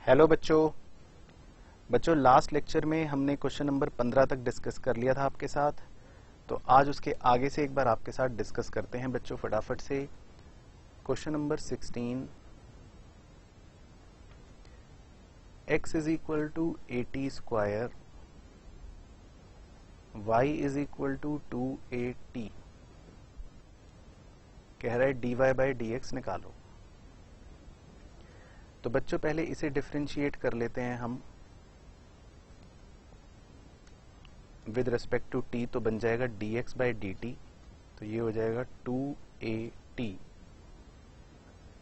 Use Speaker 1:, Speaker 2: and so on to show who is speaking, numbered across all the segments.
Speaker 1: Hello बच्चों last lecture में हमने क्वेश्चन नंबर 15 तक डिस्कस कर लिया था आपके साथ। तो आज उसके आगे से एक बार आपके साथ डिस्कस करते हैं बच्चों फटाफट से। Question number 16, x is equal to 80 square, y is equal to 2at, कह रहा है dy बाई dx निकालो। तो बच्चों पहले इसे डिफरेंशिएट कर लेते हैं हम विद रिस्पेक्ट टू t, तो बन जाएगा dx बाई dt, तो ये हो जाएगा 2at।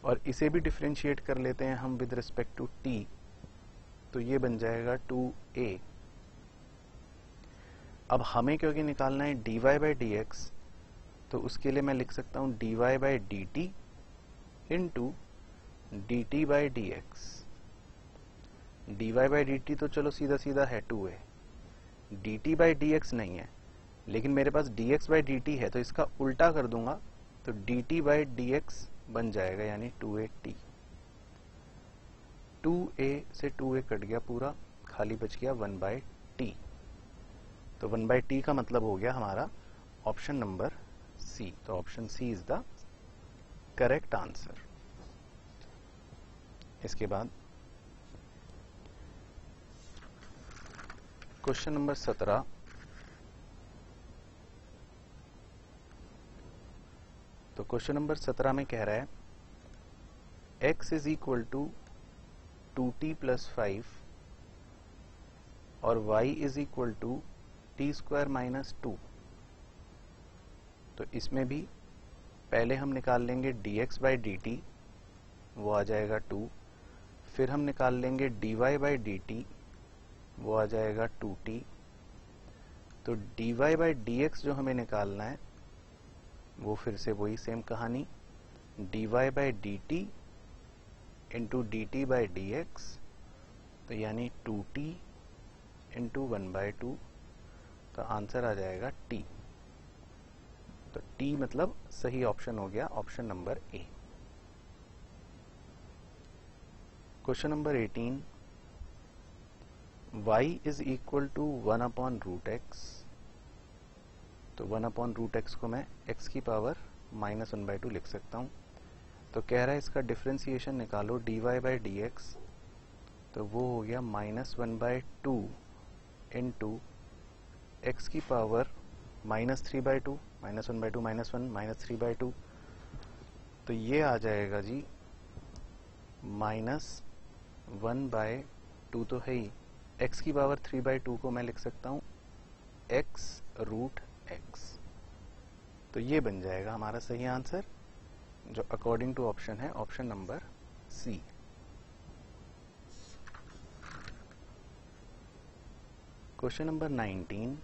Speaker 1: और इसे भी डिफरेंशिएट कर लेते हैं हम विद रिस्पेक्ट टू t, तो ये बन जाएगा 2a। अब हमें क्योंकि निकालना है dy बाई dx, तो उसके लिए मैं लिख सकता हूं dy by dt into dt by dx। dy by dt तो चलो सीधा सीधा है 2a, dt बाई dx नहीं है, लेकिन मेरे पास dx बाई dt है, तो इसका उल्टा कर दूंगा तो dt बाई dx बन जाएगा, यानी 2at। 2a से 2a कट गया पूरा, खाली बच गया 1 बाई t। तो 1 बाई t का मतलब हो गया हमारा ऑप्शन नंबर सी। तो option C is the correct answer. इसके बाद क्वेश्चन नंबर 17, तो क्वेश्चन नंबर 17 में कह रहा है x is equal to 2t plus 5 और y is equal to T square minus 2। तो इसमें भी पहले हम निकाल लेंगे dx बाई dt, वो आ जाएगा 2। फिर हम निकाल लेंगे dy बाई dt, वो आ जाएगा 2t। तो dy बाई dx जो हमें निकालना है वो फिर से वही सेम कहानी, dy by dt into dt by dx, तो यानी 2t इंटू 1 बाई 2, तो आंसर आ जाएगा t। तो t मतलब सही ऑप्शन हो गया, option number A. Question number 18, y is equal to 1 upon root X. तो 1 अपॉन रूट एक्स को मैं x की पावर माइनस 1 बाई 2 लिख सकता हूँ। तो कह रहा है इसका डिफ्रेंसिएशन निकालो dy बाई dx, तो वो हो गया माइनस 1 बाई 2 इंटू एक्स की power minus 3 by 2, minus 1 by 2 minus 1 minus 3 by 2, तो ये आ जाएगा जी माइनस 1 बाई 2 तो है ही, x की पावर 3 बाई 2 को मैं लिख सकता हूँ x रूट x। तो ये बन जाएगा हमारा सही आंसर, जो अकॉर्डिंग टू ऑप्शन है option number C. Question number 19,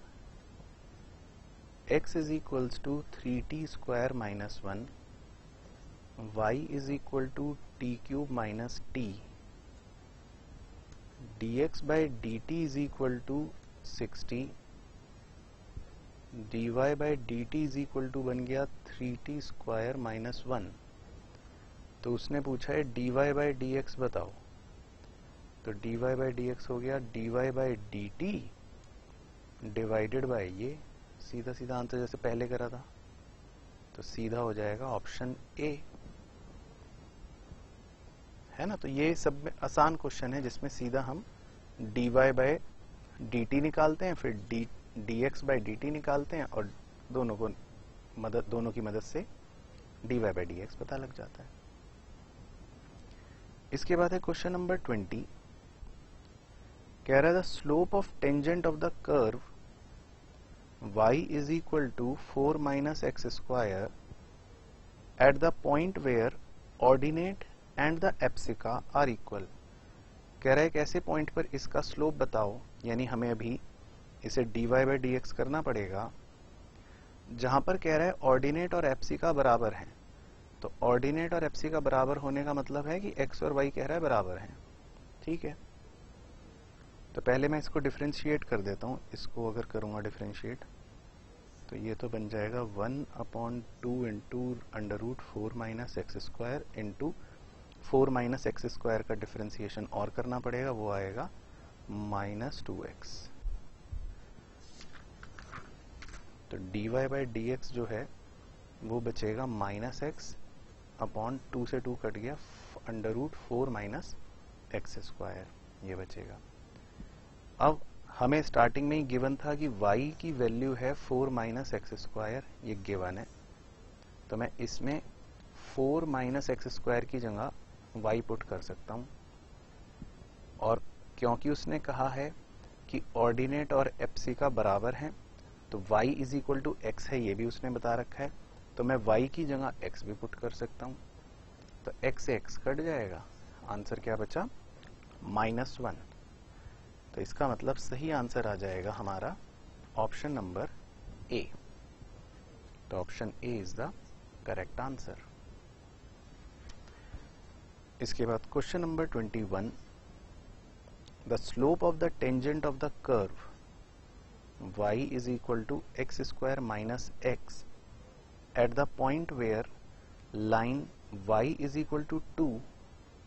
Speaker 1: x is equals to 3t square minus 1, y is equal to T cube minus T, dx by dt is equal to 60, dy by dt is equal to बन गया 3t square minus 1। तो उसने पूछा है dy by dx बताओ, तो dy by dx हो गया dy by dt divided by ये, सीधा सीधा आंसर जैसे पहले करा था, तो सीधा हो जाएगा ऑप्शन ए, है ना। तो ये सब में आसान क्वेश्चन है जिसमें सीधा हम dy बाई dt निकालते हैं, फिर dx बाई dt निकालते हैं, और दोनों की मदद से dy बाई dx पता लग जाता है। इसके बाद है क्वेश्चन नंबर 20, कह रहा है the slope of tangent of the curve y is equal to 4 minus x square at the point where ordinate and the abscissa are equal। कह रहा है एक ऐसे पॉइंट पर इसका स्लोप बताओ, यानी हमें अभी इसे dy बाई dx करना पड़ेगा, जहां पर कह रहा है ऑर्डिनेट और एप्सिका बराबर हैं। तो ऑर्डिनेट और एप्सिका बराबर होने का मतलब है कि x और y कह रहा है बराबर हैं, ठीक है। तो पहले मैं इसको डिफरेंशिएट कर देता हूँ, इसको अगर करूँगा डिफरेंशिएट तो ये तो बन जाएगा 1 upon 2 into under root 4 minus X square into 4 minus X square का डिफरेंशिएशन और करना पड़ेगा, वो आएगा -2x। तो dy बाई डी एक्स जो है वो बचेगा -x अपॉन 2 से 2 कट गया, √4 माइनस एक्स स्क्वायर, ये बचेगा। अब हमें स्टार्टिंग में ही गिवन था कि y की वैल्यू है 4 माइनस एक्स स्क्वायर, ये गिवन है। तो मैं इसमें 4 माइनस एक्स स्क्वायर की जगह y पुट कर सकता हूं, और क्योंकि उसने कहा है कि ऑर्डिनेट और एप्सिका बराबर हैं, तो y is equal to X है, ये भी उसने बता रखा है, तो मैं y की जगह x भी पुट कर सकता हूं। तो x से x कट जाएगा, आंसर क्या बचा? -1। तो इसका मतलब सही आंसर आ जाएगा हमारा ऑप्शन नंबर ए। तो option A is the correct answer. इसके बाद question number 21, the slope of the tangent of the curve y is equal to x square minus x at the point where line y is equal to 2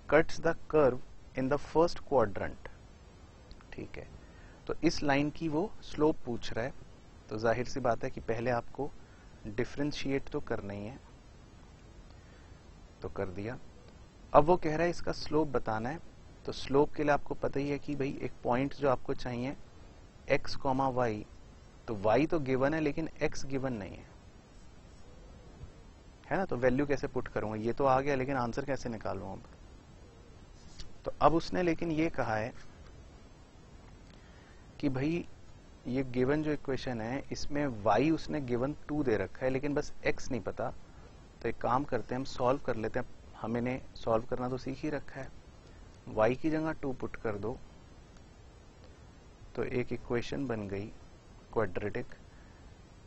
Speaker 1: cuts the curve in the first quadrant। ठीक है, तो इस line की वो slope पूछ रहा है, तो जाहिर सी बात है कि पहले आपको डिफरेंशिएट तो करना ही है, तो कर दिया। अब वो कह रहा है इसका स्लोप बताना है, तो स्लोप के लिए आपको पता ही है कि भाई एक पॉइंट जो आपको चाहिए x, y, तो y तो गिवन है लेकिन x गिवन नहीं है ना, तो वैल्यू कैसे पुट करूंगा? ये तो आ गया, लेकिन आंसर कैसे निकालूं अब? तो अब उसने लेकिन ये कहा है कि भाई ये गिवन जो इक्वेशन है इसमें y उसने गिवन 2 दे रखा है, लेकिन बस x नहीं पता। तो एक काम करते हैं, हम सॉल्व कर लेते हैं, हमने सॉल्व करना तो सीख ही रखा है। y की जगह 2 पुट कर दो, तो एक इक्वेशन बन गई क्वाड्रेटिक।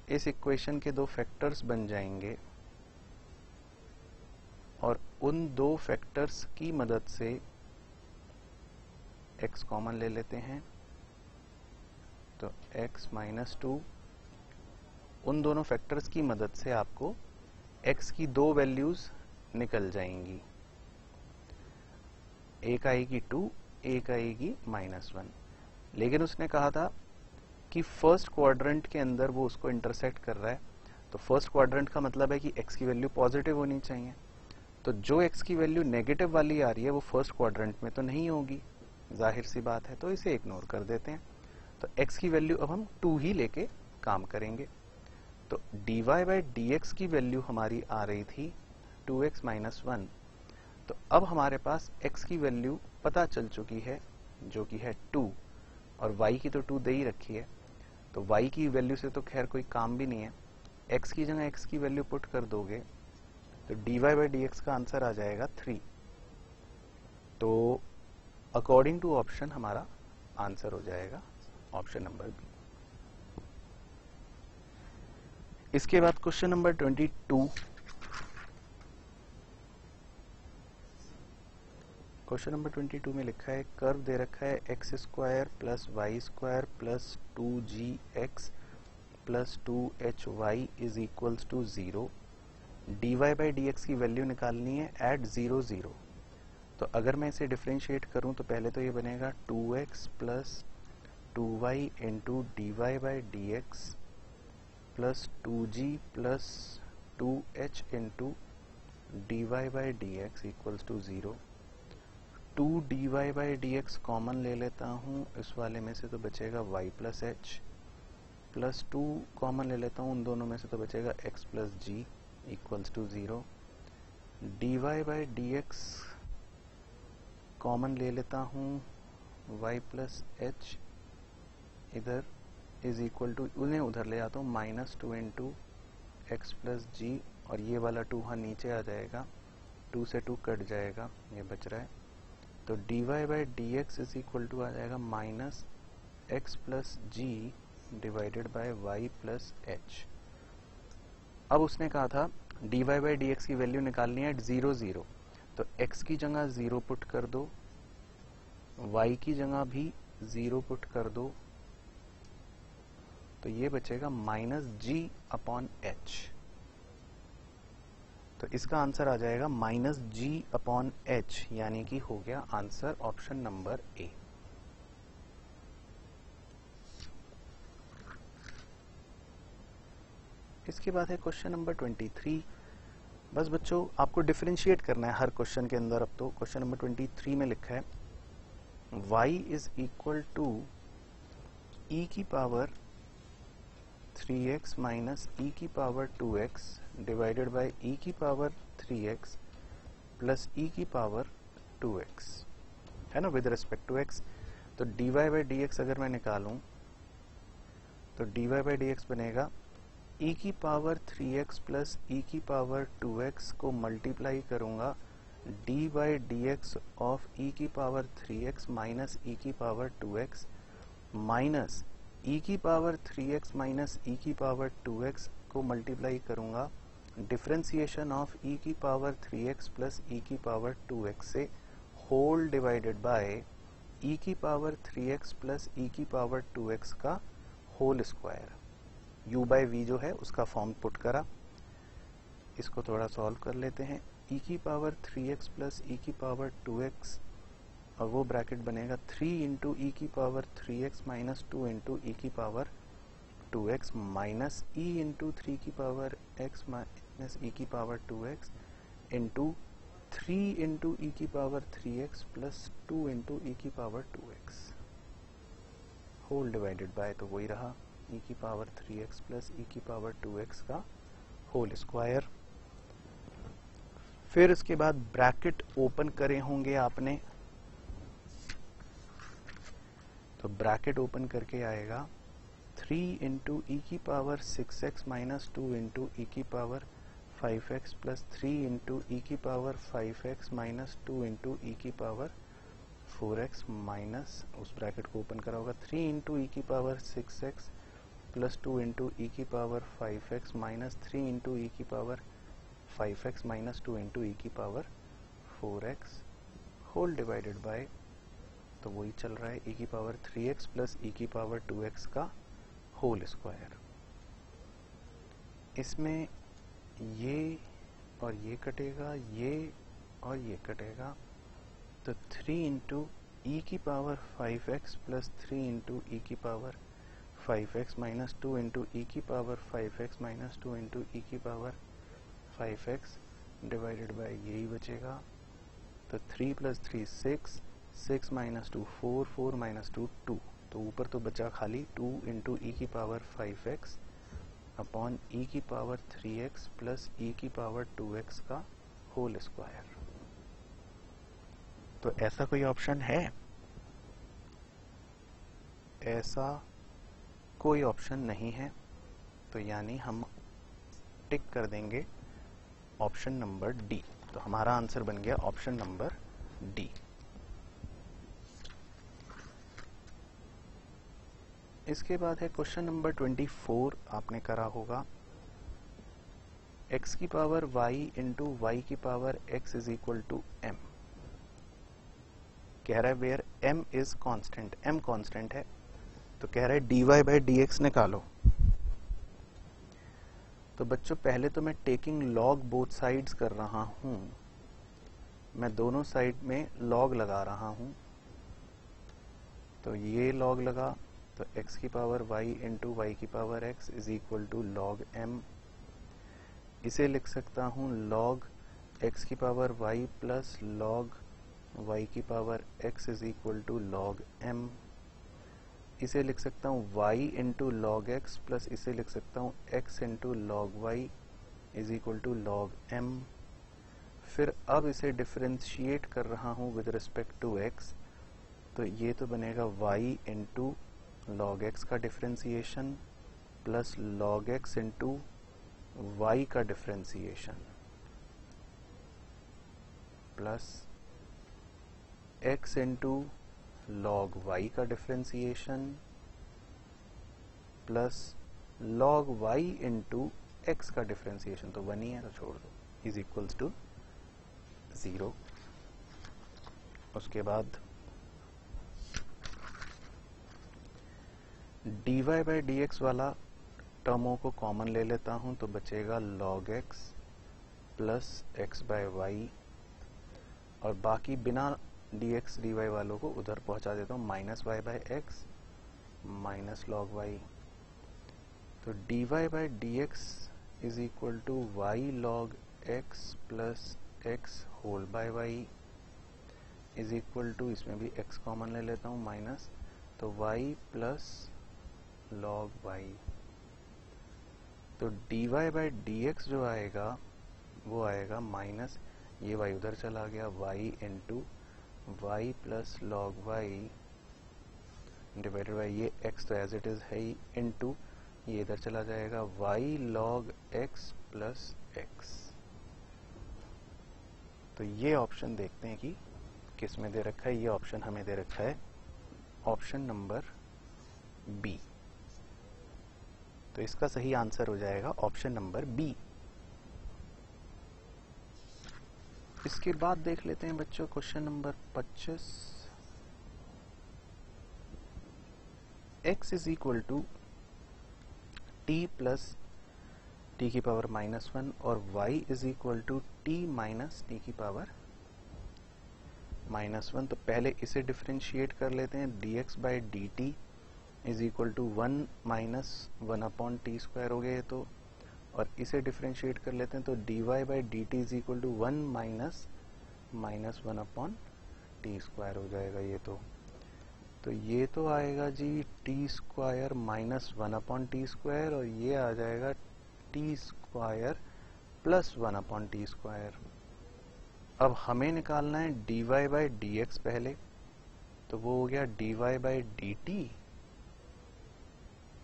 Speaker 1: इस इक्वेशन के दो फैक्टर्स बन जाएंगे, और उन दो फैक्टर्स की मदद से x कॉमन ले लेते हैं, तो x -2, उन दोनों फैक्टर्स की मदद से आपको x की दो वैल्यूज निकल जाएंगी, एक आएगी 2, एक आएगी -1। लेकिन उसने कहा था कि फर्स्ट क्वाड्रेंट के अंदर वो उसको इंटरसेक्ट कर रहा है, तो फर्स्ट क्वाड्रेंट का मतलब है कि x की वैल्यू पॉजिटिव होनी चाहिए। तो जो x की वैल्यू नेगेटिव वाली आ रही है वो फर्स्ट क्वाड्रेंट में तो नहीं होगी, जाहिर सी बात है, तो इसे इग्नोर कर देते हैं। तो x की वैल्यू अब हम 2 ही लेके काम करेंगे। तो dy बाई dx की वैल्यू हमारी आ रही थी 2x - 1। तो अब हमारे पास x की वैल्यू पता चल चुकी है, जो कि है 2, और y की तो 2 दे ही रखी है, तो y की वैल्यू से तो खैर कोई काम भी नहीं है। x की जगह x की वैल्यू पुट कर दोगे, तो dy बाई dx का आंसर आ जाएगा 3। तो अकॉर्डिंग टू ऑप्शन हमारा आंसर हो जाएगा ऑप्शन नंबर बी। इसके बाद क्वेश्चन नंबर 22, क्वेश्चन नंबर 22 में लिखा है कर्व दे रखा है x square plus Y square plus 2gx plus 2hy is equals to 0। dy by dx की वैल्यू निकालनी है एट 0 0। तो अगर मैं इसे डिफरेंशिएट करूं तो पहले तो ये बनेगा 2x plus 2y into D Y by D X plus 2g plus 2h into D Y by D X equals to 0। 2 dy by D X common ले लेता हूँ इस वाले में से, तो बचेगा y plus h, plus 2 common ले लेता हूँ उन दोनों में से, तो बचेगा x plus g equals to 0। dy by D X common ले लेता हूँ y प्लस h, इधर इज इक्वल टू, उन्हें उधर ले आता हूँ -2 इंटू एक्स प्लस जी, और ये वाला 2 हाँ नीचे आ जाएगा, 2 से 2 कट जाएगा, ये बच रहा है। तो dy by D x is equal to आ जाएगा -x plus g divided by y plus h। अब उसने कहा था dy बाई डी एक्स की वैल्यू निकालनी है 0 0, तो x की जगह 0 पुट कर दो, y की जगह भी 0 पुट कर दो, तो ये बचेगा -g अपॉन h। तो इसका आंसर आ जाएगा -g/h, यानी कि हो गया आंसर ऑप्शन नंबर ए। इसके बाद है क्वेश्चन नंबर 23। बस बच्चों आपको डिफरेंशिएट करना है हर क्वेश्चन के अंदर। अब तो क्वेश्चन नंबर 23 में लिखा है y is equal to e की पावर 3x माइनस e की power 2x divided by e की पावर 3x प्लस e की पावर 2x, है ना, विद रिस्पेक्ट टू x। तो dy बाई dx अगर मैं निकालूं तो dy बाई dx बनेगा e की पावर 3x प्लस e की पावर 2x को मल्टीप्लाई करूंगा d by dx of e की पावर 3x माइनस e की पावर 2x माइनस e की पावर 3x माइनस e की पावर 2x को मल्टीप्लाई करूंगा डिफरेंशिएशन ऑफ e की पावर 3x प्लस e की पावर 2x से, होल डिवाइडेड बाय e की पावर 3x प्लस e की पावर 2x का whole square. u by v जो है उसका फॉर्म पुट करा। इसको थोड़ा सॉल्व कर लेते हैं। e की पावर 3x प्लस e की पावर 2x और वो ब्रैकेट बनेगा 3 इंटू ई की पावर 3x माइनस 2 इंटू ई की power 2x minus e into 3 की पावर x माइनस e की पावर 2x इंटू 3 इंटू ई की पावर 3x प्लस 2 इंटू ई की power 2x, whole divided bye, तो वही रहा e की पावर 3x प्लस e की पावर 2x का होल स्क्वायर। फिर उसके बाद ब्रैकेट ओपन करे होंगे आपने, तो ब्रैकेट ओपन करके आएगा 3 इंटू ई की पावर 6x माइनस 2 इंटू ई की पावर 5x प्लस 3 इंटू ई की पावर 5x माइनस 2 इंटू ई की पावर 4x माइनस, उस ब्रैकेट को ओपन करा होगा 3 इंटू ई की पावर 6x प्लस 2 इंटू ई की पावर 5x माइनस 3 इंटू ई की पावर 5x माइनस 2 इंटू ई की power 4x, whole divided bye, तो वही चल रहा है e की पावर 3x प्लस e की पावर 2x का होल स्क्वायर। इसमें ये और ये कटेगा, ये और ये कटेगा, तो 3 इंटू ई की पावर 5x प्लस 3 इंटू ई की पावर 5x माइनस 2 इंटू ई की पावर 5x माइनस 2 इंटू ई की पावर 5x डिवाइडेड बाय यही बचेगा, तो 3 प्लस 3 6, 6 माइनस 2 4, 4 माइनस 2 2, तो ऊपर तो बचा खाली 2 इंटू ई की पावर 5x अपॉन ई की पावर 3x प्लस ई की पावर 2x का होल स्क्वायर। तो ऐसा कोई ऑप्शन है? ऐसा कोई ऑप्शन नहीं है, तो यानी हम टिक कर देंगे ऑप्शन नंबर डी। तो हमारा आंसर बन गया ऑप्शन नंबर डी। इसके बाद है क्वेश्चन नंबर 24, आपने करा होगा x की पावर y इंटू वाई की power x is equal to m। कह रहा है where m is constant, m constant है, तो कह रहा है dy बाई dx निकालो। तो बच्चों पहले तो मैं टेकिंग लॉग बोथ साइड्स कर रहा हूं, मैं दोनों साइड में लॉग लगा रहा हूं, तो ये लॉग लगा, तो x की पावर y इंटू वाई की power x is equal to log m। इसे लिख सकता हूं लॉग x की power y plus log y की power x is equal to log m। इसे लिख सकता हूं y into log x plus इसे लिख सकता हूं x into log y is equal to log m। फिर अब इसे डिफरेंशिएट कर रहा हूं विद रिस्पेक्ट टू x, तो ये तो बनेगा y इंटू लॉग x का differentiation plus log x into y का differentiation plus x into log y का differentiation plus log y into x का डिफरेंशिएशन, तो 1 ही है तो छोड़ दो, इज इक्वल्स टू 0। उसके बाद dy बाई dx वाला टर्मों को कॉमन ले लेता हूं, तो बचेगा log x plus x by y, और बाकी बिना dx dy वालों को उधर पहुंचा देता हूँ, minus y by x minus log y. तो dy by dx is equal to y log x plus x whole by y is equal to, इसमें भी x कॉमन ले लेता हूँ, माइनस, तो y प्लस लॉग y। तो dy by dx जो आएगा वो आएगा माइनस, ये y उधर चला गया, y into y plus log y divided by ये x तो एज इट इज है ही, इंटू ये इधर चला जाएगा y log x plus x। तो ये ऑप्शन देखते हैं कि किस में दे रखा है। ये ऑप्शन हमें दे रखा है ऑप्शन नंबर बी। तो इसका सही आंसर हो जाएगा ऑप्शन नंबर बी। इसके बाद देख लेते हैं बच्चों question number 25। x is equal to t plus t की पावर -1 और y is equal to t minus t की पावर -1। तो पहले इसे डिफरेंशिएट कर लेते हैं, dx by d t is equal to 1 माइनस 1 अपॉन टी स्क्वायर हो गया ये तो, और इसे डिफरेंशिएट कर लेते हैं तो dy by d t is equal to 1 माइनस 1 अपॉन टी स्क्वायर हो जाएगा ये तो ये तो आएगा जी t square minus 1 upon t square, और ये आ जाएगा t square plus 1 upon t square. अब हमें निकालना है dy बाई डी एक्स पहले, तो वो हो गया dy by d T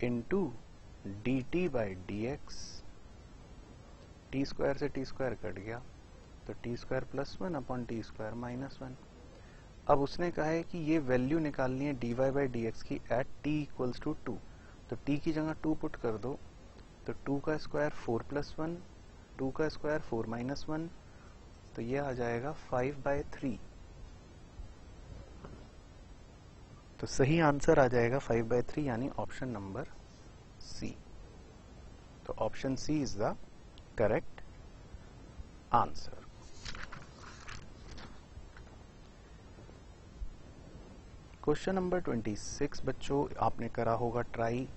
Speaker 1: into D T by D x. T square से टी स्क्वायर कट गया, तो T square plus 1 upon t square minus 1। अब उसने कहा है कि ये वैल्यू निकालनी है dy बाई डी एक्स की एट t इक्वल्स टू 2, तो t की जगह 2 पुट कर दो, तो 2 का स्क्वायर 4 प्लस 1, 2 का स्क्वायर 4 माइनस 1, तो ये आ जाएगा 5/3। तो सही आंसर आ जाएगा 5/3, यानी ऑप्शन नंबर सी। तो option C is the correct answer. Question number 26 बच्चों आपने करा होगा try.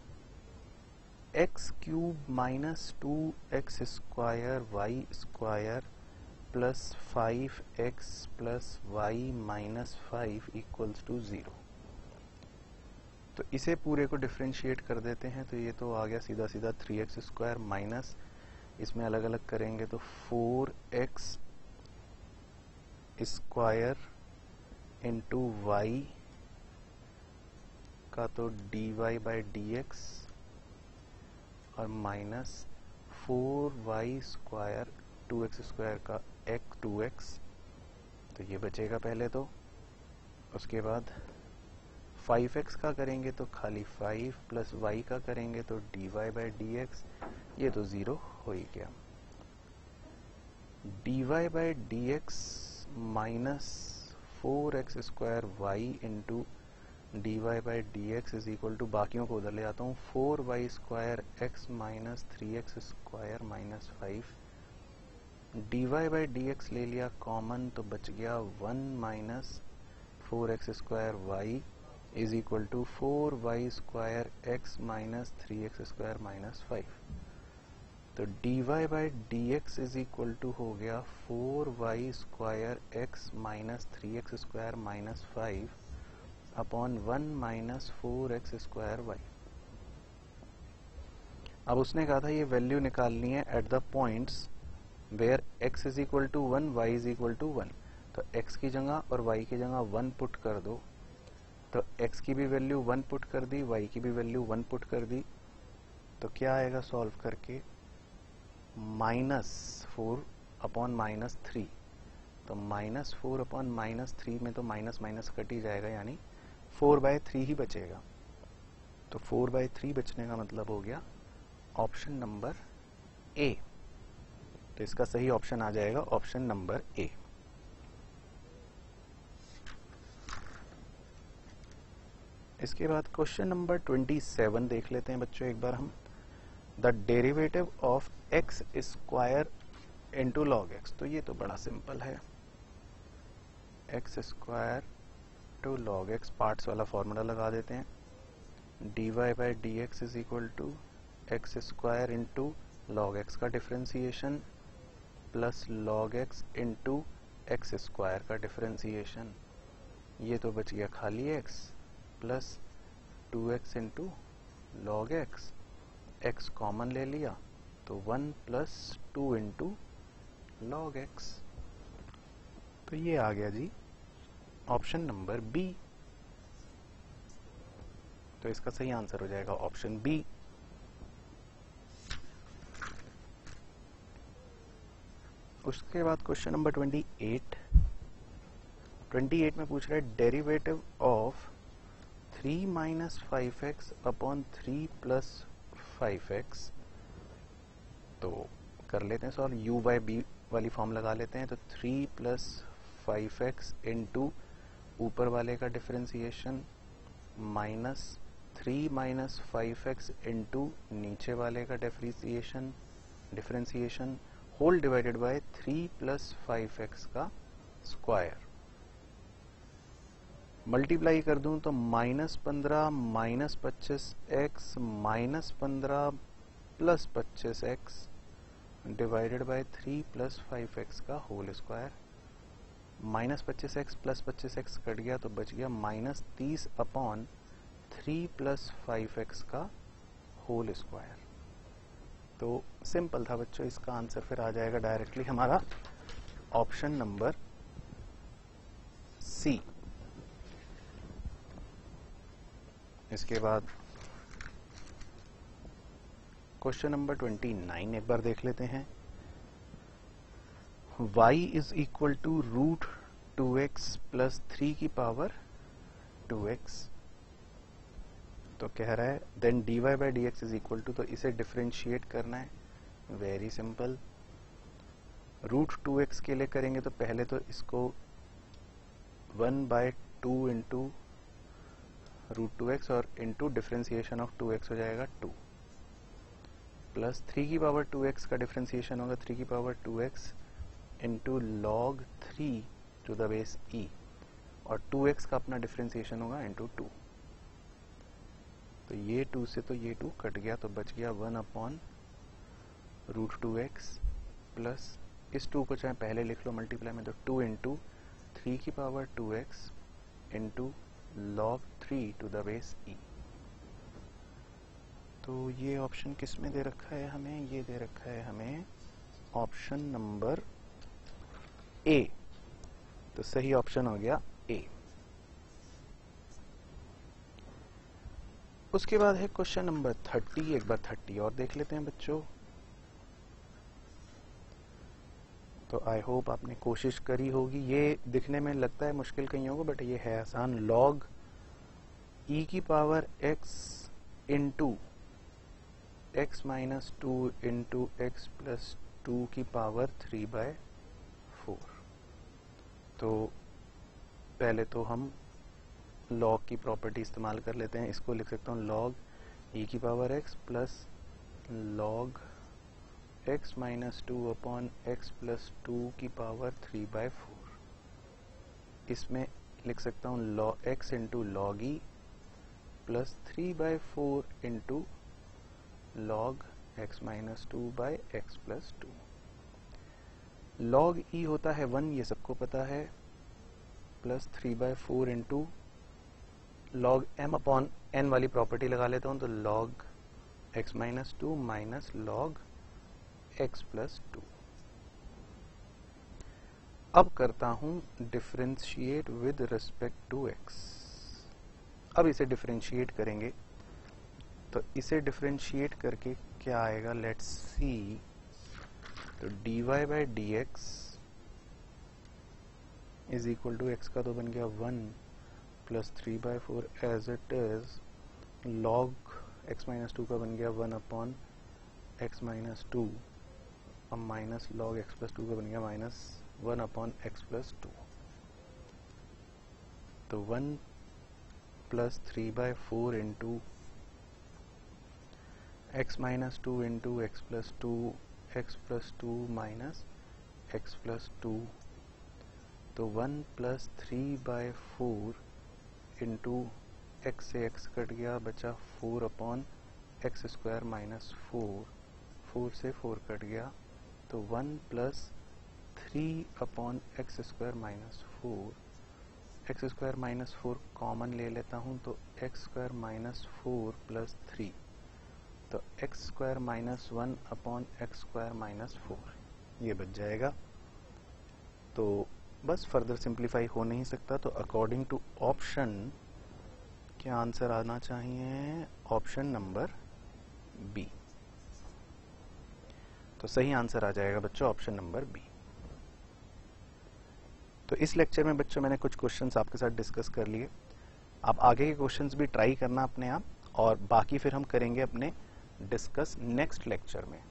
Speaker 1: X cube minus 2x square y square plus 5x plus y minus 5 equals to 0। तो इसे पूरे को डिफरेंशिएट कर देते हैं, तो ये तो आ गया सीधा सीधा 3x स्क्वायर माइनस, इसमें अलग अलग करेंगे तो 4x स्क्वायर इंटू वाई का तो dy बाई डी एक्स और minus 4y square 2x square का 2x, तो ये बचेगा पहले तो। उसके बाद 5x का करेंगे तो खाली 5 प्लस y का करेंगे तो dy बाई डी एक्स, ये तो 0 हो ही गया। dy by D x minus 4x square y into dy by D x is equal to, बाकियों को उधर ले आता हूँ, 4y square x minus 3x square minus 5। dy by D x ले लिया कॉमन तो बच गया 1 minus 4x square y is equal to 4y square x minus 3x square minus 5। तो dy by D x is equal to हो गया 4y square x minus 3x square minus 5 upon 1 minus 4x square y। अब उसने कहा था ये value निकालनी है at the points where x is equal to 1 y is equal to 1। तो x की जगह और y की जगह 1 पुट कर दो, तो x की भी वैल्यू 1 पुट कर दी, y की भी वैल्यू 1 पुट कर दी, तो क्या आएगा सॉल्व करके, -4 अपॉन -3। तो -4 अपॉन -3 में तो माइनस माइनस कट ही जाएगा, यानी 4/3 ही बचेगा। तो 4/3 बचने का मतलब हो गया ऑप्शन नंबर ए। तो इसका सही ऑप्शन आ जाएगा ऑप्शन नंबर ए। इसके बाद क्वेश्चन नंबर 27 देख लेते हैं बच्चों एक बार हम। The derivative of x square into log x, तो ये तो बड़ा सिंपल है, x square to log x, parts वाला फॉर्मूला लगा देते हैं, dy by D x is equal to x square into log x का differentiation plus log x into x square का डिफ्रेंसिएशन, ये तो बच गया खाली x plus 2x into log x, x common ले लिया तो 1 प्लस 2 इंटू लॉग एक्स, तो ये आ गया जी ऑप्शन नंबर बी। तो इसका सही आंसर हो जाएगा ऑप्शन बी। उसके बाद क्वेश्चन नंबर 28 में पूछ रहा है derivative of 3 minus 5x upon 3 plus 5x, तो कर लेते हैं सॉल्व, u बाई बी वाली फॉर्म लगा लेते हैं, तो 3 प्लस 5x इंटू ऊपर वाले का differentiation minus 3 minus 5x into नीचे वाले का differentiation whole divided by 3 plus 5x का स्क्वायर, मल्टीप्लाई कर दूं तो -15 minus 25x minus 15 plus 25x divided by 3 plus 5x का whole square, minus 25x plus 25x cut गया तो बच गया -30 अपॉन 3 प्लस 5x का होल स्क्वायर। तो सिंपल था बच्चों, इसका आंसर फिर आ जाएगा डायरेक्टली हमारा ऑप्शन नंबर सी। इसके बाद क्वेश्चन नंबर 29 एक बार देख लेते हैं, y is equal to root 2x plus 3 की पावर 2x, तो कह रहा है then dy by D x is equal to, तो इसे डिफ्रेंशिएट करना है, वेरी सिंपल, रूट 2x के लिए करेंगे तो पहले तो इसको 1 बाय 2 इंटू रूट 2x और इंटू डिफ्रेंसिएशन ऑफ 2x हो जाएगा 2, प्लस 3 की पावर 2x का डिफ्रेंसिएशन होगा 3 की power 2x into log 3 to the base e, और 2x का अपना डिफ्रेंसिएशन होगा इंटू 2, तो ये 2 से तो ये 2 कट गया तो बच गया 1 अपॉन रूट 2x प्लस इस 2 को चाहे पहले लिख लो मल्टीप्लाई में, तो 2 इंटू 3 की power 2x into log 3 to the base e। तो ये ऑप्शन किस में दे रखा है हमें, ये दे रखा है हमें ऑप्शन नंबर ए, तो सही ऑप्शन हो गया ए। उसके बाद है क्वेश्चन नंबर 30, एक बार 30 और देख लेते हैं बच्चों। तो आई होप आपने कोशिश करी होगी, ये दिखने में लगता है मुश्किल कहीं होगा बट ये है आसान, लॉग e की power x into x minus 2 into x plus 2 की पावर 3/4, तो पहले तो हम लॉग की प्रॉपर्टी इस्तेमाल कर लेते हैं, इसको लिख सकता हूँ लॉग e की power x plus log x minus 2 upon x plus 2 की पावर 3/4, इसमें लिख सकता हूँ log x into log e plus 3/4 into log x minus 2 by x plus 2, log e होता है 1, ये सबको पता है, plus 3/4 into log m upon n वाली प्रॉपर्टी लगा लेता हूँ, तो log x minus 2 minus log x plus 2। अब करता हूँ differentiate with respect to x, अब इसे डिफरेंशिएट करेंगे, तो इसे डिफरेंशिएट करके क्या आएगा, लेट्स सी, तो dy by D x is equal to x का तो बन गया 1 plus 3/4 as it is, log x minus 2 का बन गया 1 अपॉन x माइनस 2, अब माइनस लॉग x प्लस 2 का बन गया माइनस 1 अपॉन x प्लस 2, तो 1 plus 3/4 into x minus 2 into x plus 2 minus x plus 2, तो 1 प्लस 3/4 इंटू x से x कट गया, बचा 4 अपॉन एक्स स्क्वायर माइनस 4, 4 से 4 कट गया, तो 1 plus 3 upon x square minus 4, x square minus 4 common ले लेता हूँ, तो एक्स स्क्वायर माइनस 4 प्लस 3, तो x square minus 1 upon x square minus 4 ये बच जाएगा। तो बस फर्दर सिंप्लीफाई हो नहीं सकता, तो अकॉर्डिंग टू ऑप्शन क्या आंसर आना चाहिए? Option number B. तो सही आंसर आ जाएगा बच्चों ऑप्शन नंबर बी। तो इस लेक्चर में बच्चों मैंने कुछ क्वेश्चंस आपके साथ डिस्कस कर लिए। आप आगे के क्वेश्चंस भी ट्राई करना अपने आप, और बाकी फिर हम करेंगे अपने डिस्कस नेक्स्ट लेक्चर में।